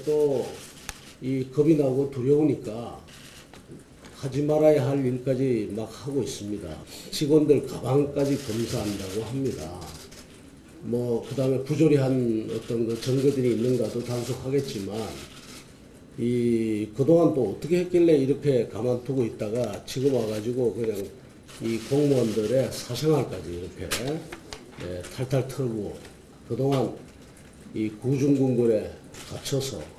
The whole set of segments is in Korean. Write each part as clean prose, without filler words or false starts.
또 이 겁이 나고 두려우니까 하지 말아야 할 일까지 막 하고 있습니다. 직원들 가방까지 검사한다고 합니다. 뭐 그다음에 부조리한 어떤 그 증거들이 있는가도 단속하겠지만 이 그동안 또 어떻게 했길래 이렇게 가만두고 있다가 지금 와가지고 그냥 이 공무원들의 사생활까지 이렇게 탈탈 털고 그동안 이 구중궁궐에 갇혀서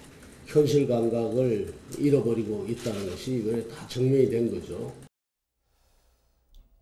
현실 감각을 잃어버리고 있다는 것이 이번에 다 증명이 된 거죠.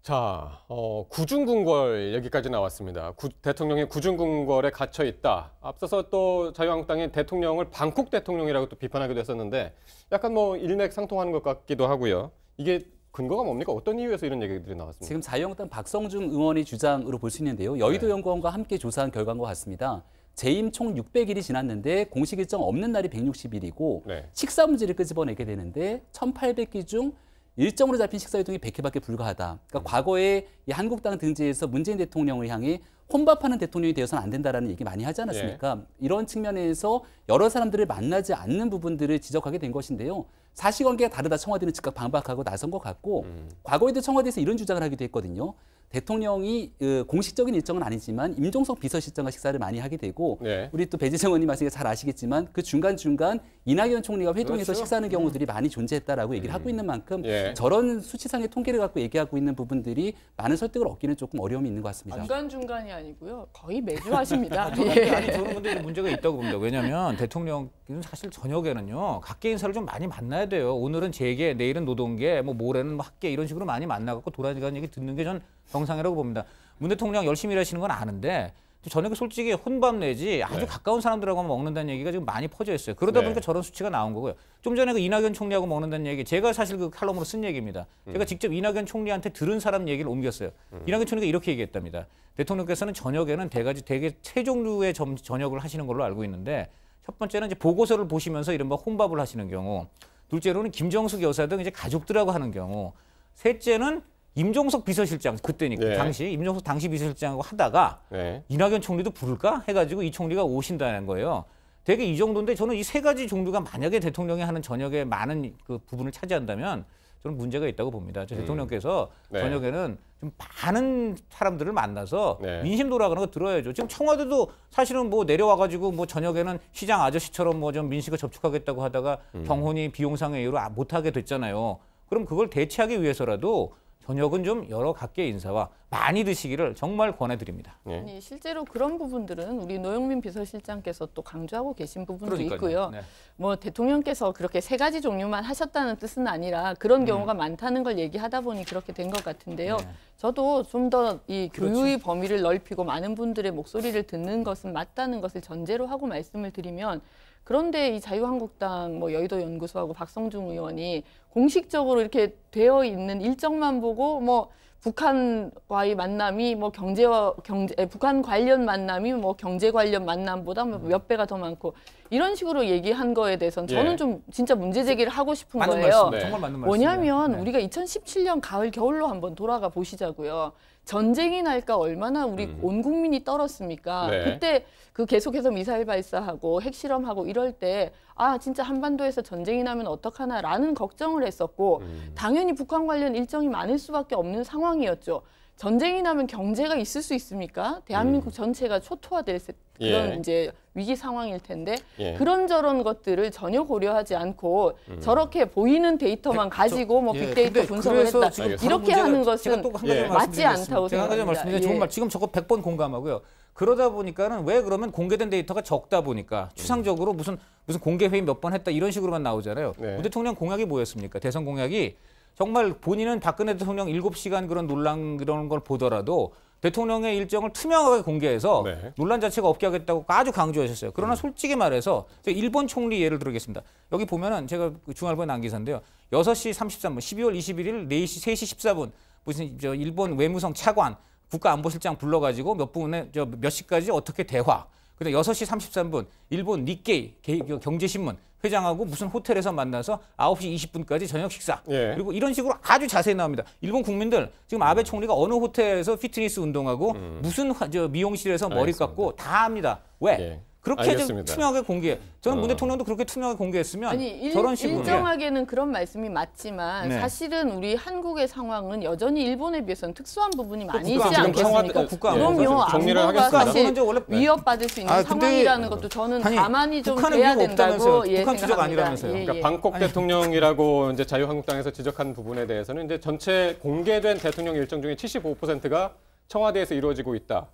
자, 구중궁궐 얘기까지 나왔습니다. 대통령이 구중궁궐에 갇혀 있다. 앞서서 또 자유한국당이 대통령을 방콕 대통령이라고 또 비판하기도 했었는데 약간 뭐 일맥상통하는 것 같기도 하고요. 이게 근거가 뭡니까? 어떤 이유에서 이런 얘기들이 나왔습니까? 지금 자유한국당 박성중 의원의 주장으로 볼 수 있는데요. 여의도 연구원과 함께 조사한 결과인 것 같습니다. 재임 총 600일이 지났는데 공식 일정 없는 날이 160일이고 식사 문제를 끄집어내게 되는데 1,800기 중 일정으로 잡힌 식사 일정이 100회밖에 불과하다. 그러니까 과거에 이 한국당 등지에서 문재인 대통령을 향해 혼밥하는 대통령이 되어서는 안 된다라는 얘기 많이 하지 않았습니까? 이런 측면에서 여러 사람들을 만나지 않는 부분들을 지적하게 된 것인데요. 사실관계가 다르다 청와대는 즉각 반박하고 나선 것 같고 과거에도 청와대에서 이런 주장을 하기도 했거든요. 대통령이 공식적인 일정은 아니지만 임종석 비서실장과 식사를 많이 하게 되고 우리 또 배재정 의원님 말씀이 잘 아시겠지만 그 중간중간 이낙연 총리가 회동해서 식사하는 경우들이 많이 존재했다라고 얘기를 하고 있는 만큼 저런 수치상의 통계를 갖고 얘기하고 있는 부분들이 많은 설득을 얻기는 조금 어려움이 있는 것 같습니다. 중간중간이 아니고요. 거의 매주 하십니다. 아니, 저는 근데 문제가 있다고 봅니다. 왜냐하면 대통령은 사실 저녁에는요. 각계 인사를 좀 많이 만나야 돼요. 오늘은 재계, 내일은 노동계, 뭐 모레는 뭐 학계 이런 식으로 많이 만나갖고 돌아가는 얘기 듣는 게 전 정상이라고 봅니다. 문 대통령 열심히 일하시는 건 아는데 저녁에 솔직히 혼밥 내지 아주 가까운 사람들하고 먹는다는 얘기가 지금 많이 퍼져 있어요. 그러다 보니까 저런 수치가 나온 거고요. 좀 전에 그 이낙연 총리하고 먹는다는 얘기 제가 사실 그 칼럼으로 쓴 얘기입니다. 제가 직접 이낙연 총리한테 들은 사람 얘기를 옮겼어요. 이낙연 총리가 이렇게 얘기했답니다. 대통령께서는 저녁에는 대개 세 종류의 저녁을 하시는 걸로 알고 있는데 첫 번째는 이제 보고서를 보시면서 이른바 혼밥을 하시는 경우, 둘째로는 김정숙 여사 등 이제 가족들하고 하는 경우, 셋째는 임종석 비서실장 그때니까 당시 임종석 당시 비서실장하고 하다가 이낙연 총리도 부를까 해가지고 이 총리가 오신다는 거예요. 되게 이 정도인데 저는 이 세 가지 종류가 만약에 대통령이 하는 저녁에 많은 그 부분을 차지한다면 저는 문제가 있다고 봅니다. 대통령께서 저녁에는 좀 많은 사람들을 만나서 민심 돌아가는 거 들어야죠. 지금 청와대도 사실은 뭐 내려와가지고 뭐 저녁에는 시장 아저씨처럼 뭐 좀 민심과 접촉하겠다고 하다가 경호니 비용상의 이유로 못하게 됐잖아요. 그럼 그걸 대체하기 위해서라도 저녁은 좀 여러 각계 인사와 많이 드시기를 정말 권해드립니다. 아니, 실제로 그런 부분들은 우리 노영민 비서실장께서 또 강조하고 계신 부분도 있고요. 뭐 대통령께서 그렇게 세 가지 종류만 하셨다는 뜻은 아니라 그런 경우가 많다는 걸 얘기하다 보니 그렇게 된 것 같은데요. 저도 좀 더 이 교육의 범위를 넓히고 많은 분들의 목소리를 듣는 것은 맞다는 것을 전제로 하고 말씀을 드리면 그런데 이 자유한국당 뭐 여의도 연구소하고 박성중 의원이 공식적으로 이렇게 되어 있는 일정만 보고 뭐 북한과의 만남이 뭐 북한 관련 만남이 뭐 경제 관련 만남보다 몇 배가 더 많고 이런 식으로 얘기한 거에 대해서는 저는 좀 진짜 문제 제기를 하고 싶은 거예요. 정말 맞는 말씀이에요. 뭐냐면 우리가 2017년 가을 겨울로 한번 돌아가 보시자고요. 전쟁이 날까 얼마나 우리 온 국민이 떨었습니까? 그때 그 계속해서 미사일 발사하고 핵실험하고 이럴 때 아 진짜 한반도에서 전쟁이 나면 어떡하나라는 걱정을 했었고 당연히 북한 관련 일정이 많을 수밖에 없는 상황이었죠. 전쟁이 나면 경제가 있을 수 있습니까? 대한민국 전체가 초토화될 그런 이제 위기 상황일 텐데 그런저런 것들을 전혀 고려하지 않고 저렇게 보이는 데이터만 가지고 뭐 빅데이터 분석을 했다. 이렇게 하는 것은 맞지 않다고 생각합니다. 정말 지금 저거 100번 공감하고요. 그러다 보니까는 왜 그러면 공개된 데이터가 적다 보니까 추상적으로 무슨 공개 회의 몇 번 했다 이런 식으로만 나오잖아요. 문 대통령 공약이 뭐였습니까? 대선 공약이 정말 본인은 박근혜 대통령 7시간 그런 논란 그런 걸 보더라도 대통령의 일정을 투명하게 공개해서 논란 자체가 없게 하겠다고 아주 강조하셨어요. 그러나 솔직히 말해서 일본 총리 예를 들겠습니다. 여기 보면은 제가 중앙일보에 난 기사인데요. 6시 33분, 12월 21일 4시 3시 14분 무슨 일본 외무성 차관 국가안보실장 불러가지고 몇 시까지 어떻게 대화. 근데 6시 33분 일본 니케이 경제신문 회장하고 무슨 호텔에서 만나서 9시 20분까지 저녁 식사. 그리고 이런 식으로 아주 자세히 나옵니다. 일본 국민들 지금 아베 총리가 어느 호텔에서 피트니스 운동하고 무슨 미용실에서 머리 깎고 다 합니다. 왜? 그렇게 좀 알겠습니다. 투명하게 공개해. 저는 문 대통령도 그렇게 투명하게 공개했으면 아니 저런 식으로 일정하게는 그런 말씀이 맞지만 네. 사실은 우리 한국의 상황은 여전히 일본에 비해서는 특수한 부분이 많이 국가, 있지 지금 않겠습니까? 국가 그럼요. 정리를 안보가 하겠습니다. 사실 이제 원래 위협받을 수 있는 아, 근데 상황이라는 것도 저는 아니, 가만히 좀 북한은 돼야 위협 된다고 없다면서요. 예, 북한 주적 생각합니다. 아니라면서요. 그러니까 방콕 대통령이라고 이제 자유한국당에서 지적한 부분에 대해서는 이제 전체 공개된 대통령 일정 중에 75%가 청와대에서 이루어지고 있다.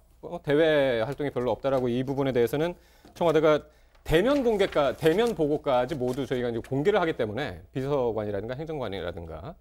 대외 활동이 별로 없다라고 이 부분에 대해서는 청와대가 대면 보고까지 모두 저희가 이제 공개를 하기 때문에 비서관이라든가 행정관이라든가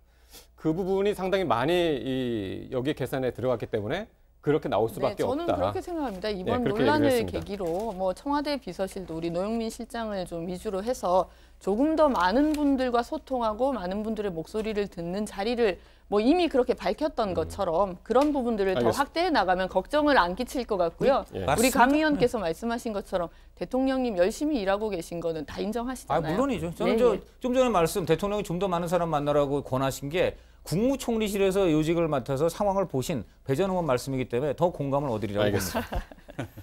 그 부분이 상당히 많이 여기 계산에 들어갔기 때문에 그렇게 나올 수밖에 저는 없다. 그렇게 생각합니다. 이번 그렇게 논란을 얘기를 했습니다. 계기로 뭐 청와대 비서실도 우리 노영민 실장을 좀 위주로 해서 조금 더 많은 분들과 소통하고 많은 분들의 목소리를 듣는 자리를 뭐 이미 그렇게 밝혔던 것처럼 그런 부분들을 더 알겠습니다. 확대해 나가면 걱정을 안 끼칠 것 같고요. 예. 우리 강 의원께서 말씀하신 것처럼 대통령님 열심히 일하고 계신 거는 다 인정하시잖아요. 물론이죠. 저는 네, 좀 전에 말씀 대통령이 좀 더 많은 사람 만나라고 권하신 게 국무총리실에서 요직을 맡아서 상황을 보신 배전 의원 말씀이기 때문에 더 공감을 얻으리라고 봅니다. 알겠습니다.